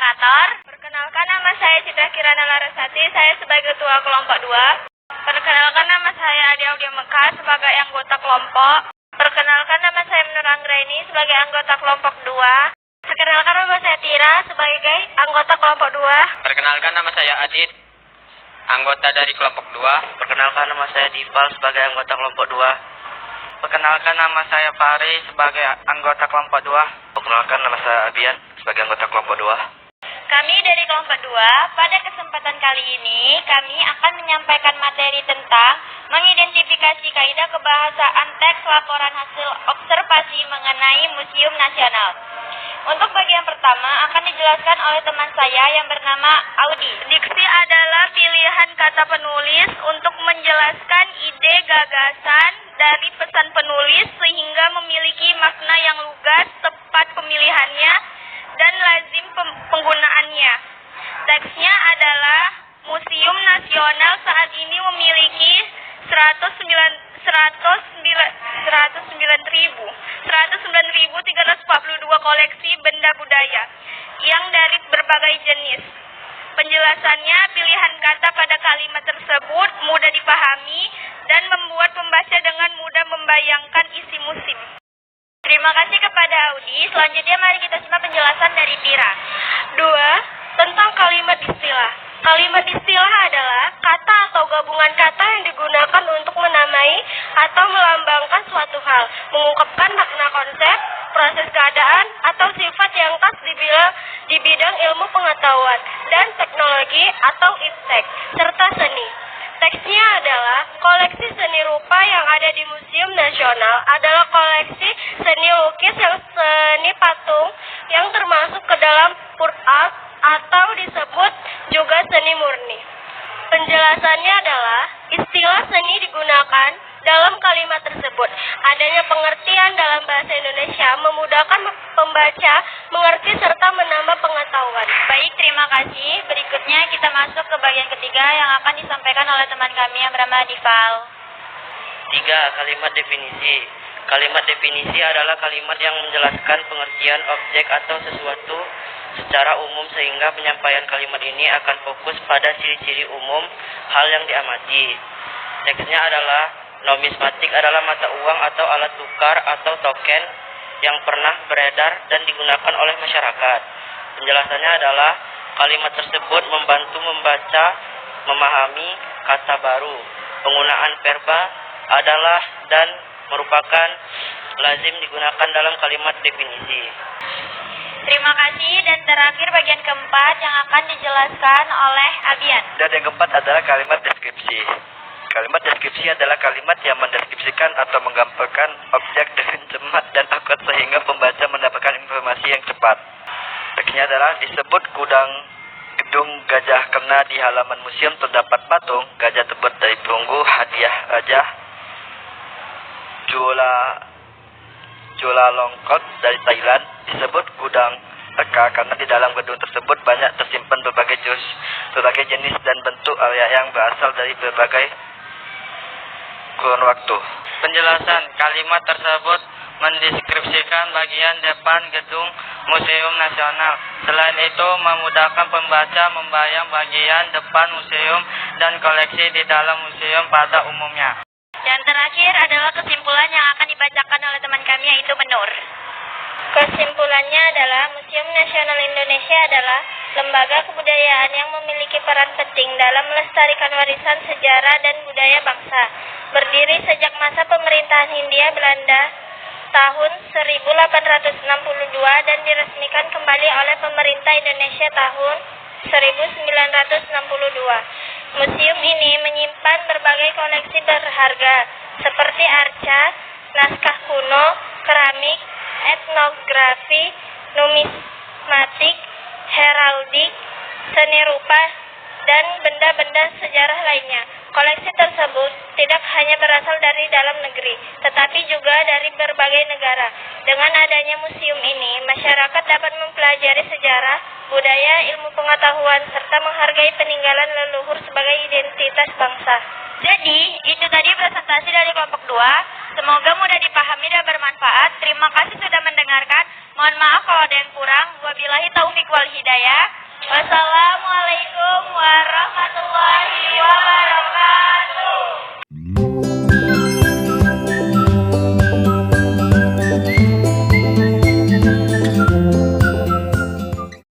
moderator. Perkenalkan, nama saya Citra Kirana Larasati, saya sebagai ketua kelompok 2. Perkenalkan, nama saya Adi Audia Mekah sebagai anggota kelompok. Perkenalkan, nama saya Nur Anggraini sebagai anggota kelompok 2. Perkenalkan, nama saya Tira sebagai anggota kelompok 2. Perkenalkan, nama saya Adit, anggota dari kelompok 2. Perkenalkan, nama saya Dival sebagai anggota kelompok 2. Perkenalkan, nama saya Fahri sebagai anggota kelompok 2. Perkenalkan, nama saya Abian sebagai anggota kelompok 2. Kami dari kelompok 2, pada kesempatan kali ini kami akan menyampaikan materi tentang mengidentifikasi kaidah kebahasaan teks laporan hasil observasi mengenai Museum Nasional. Untuk bagian pertama akan dijelaskan oleh teman saya yang bernama Audi. Diksi adalah pilihan kata penulis untuk menjelaskan ide gagasan dari pesan penulis sehingga memiliki makna yang lugas, tepat pemilihannya, dan lazim penggunaannya. Teksnya adalah Museum Nasional saat ini memiliki 109.342 koleksi benda budaya yang dari berbagai jenis. Penjelasannya, pilihan kata pada kalimat tersebut mudah dipahami dan membuat pembaca dengan mudah membayangkan isi museum. Terima kasih kepada Audi. Selanjutnya mari kita simak penjelasan dari Tira. 2. Tentang kalimat istilah. Kalimat istilah adalah kata atau gabungan kata yang digunakan untuk menamai atau melambangkan suatu hal, mengungkapkan makna konsep, proses keadaan, atau sifat yang khas di bidang ilmu pengetahuan dan teknologi atau iptek, serta seni. Teksnya adalah koleksi seni rupa yang ada di Museum Nasional adalah koleksi seni lukis yang seni patung yang termasuk ke dalam pure art atau disebut juga seni murni. Penjelasannya adalah istilah seni digunakan dalam kalimat tersebut. Adanya pengertian dalam bahasa Indonesia memudahkan pembaca mengerti serta menambah pengetahuan. Baik, terima kasih. Berikutnya kita masuk ke bagian ketiga yang akan disampaikan oleh teman kami yang bernama Dival. 3. Kalimat definisi. Kalimat definisi adalah kalimat yang menjelaskan pengertian objek atau sesuatu secara umum sehingga penyampaian kalimat ini akan fokus pada ciri-ciri umum hal yang diamati. Teksnya adalah numismatik adalah mata uang atau alat tukar atau token yang pernah beredar dan digunakan oleh masyarakat. Penjelasannya adalah kalimat tersebut membantu membaca, memahami kata baru. Penggunaan verba adalah dan merupakan lazim digunakan dalam kalimat definisi. Terima kasih, dan terakhir bagian keempat yang akan dijelaskan oleh Abian. Dan yang keempat adalah kalimat deskripsi. Kalimat deskripsi adalah kalimat yang mendeskripsikan atau menggambarkan objek dengan cermat dan akurat sehingga pembaca mendapatkan informasi yang cepat. Teksnya adalah disebut gedung gajah karena di halaman museum terdapat patung gajah terbuat dari perunggu hadiah Raja Chulalongkorn dari Thailand. Disebut gudang Eka karena di dalam gedung tersebut banyak tersimpan berbagai jenis dan bentuk area yang berasal dari berbagai kurun waktu. Penjelasan kalimat tersebut mendeskripsikan bagian depan gedung Museum Nasional. Selain itu, memudahkan pembaca membayang bagian depan museum dan koleksi di dalam museum pada umumnya. Dan terakhir adalah kesimpulan yang akan dibacakan oleh teman kami, yaitu Menur. Kesimpulannya adalah Museum Nasional Indonesia adalah lembaga kebudayaan yang memiliki peran penting dalam melestarikan warisan sejarah dan budaya bangsa. Berdiri sejak masa pemerintahan Hindia Belanda tahun 1862 dan diresmikan kembali oleh pemerintah Indonesia tahun 1962. Museum ini menyimpan berbagai koleksi berharga seperti arca, naskah kuno, keramik, etnografi, numismatik, heraldik, seni rupa, dan benda-benda sejarah lainnya. Koleksi tersebut tidak hanya berasal dari dalam negeri, tetapi juga dari berbagai negara. Dengan adanya museum ini, masyarakat dapat mempelajari sejarah, budaya, ilmu pengetahuan, serta menghargai peninggalan leluhur sebagai identitas bangsa. Jadi, itu tadi presentasi dari kelompok 2. Semoga mudah dipahami dan bermanfaat. Terima kasih sudah mendengarkan. Mohon maaf kalau ada yang kurang. Wabillahi taufik wal hidayah. Wassalamualaikum warahmatullahi wabarakatuh.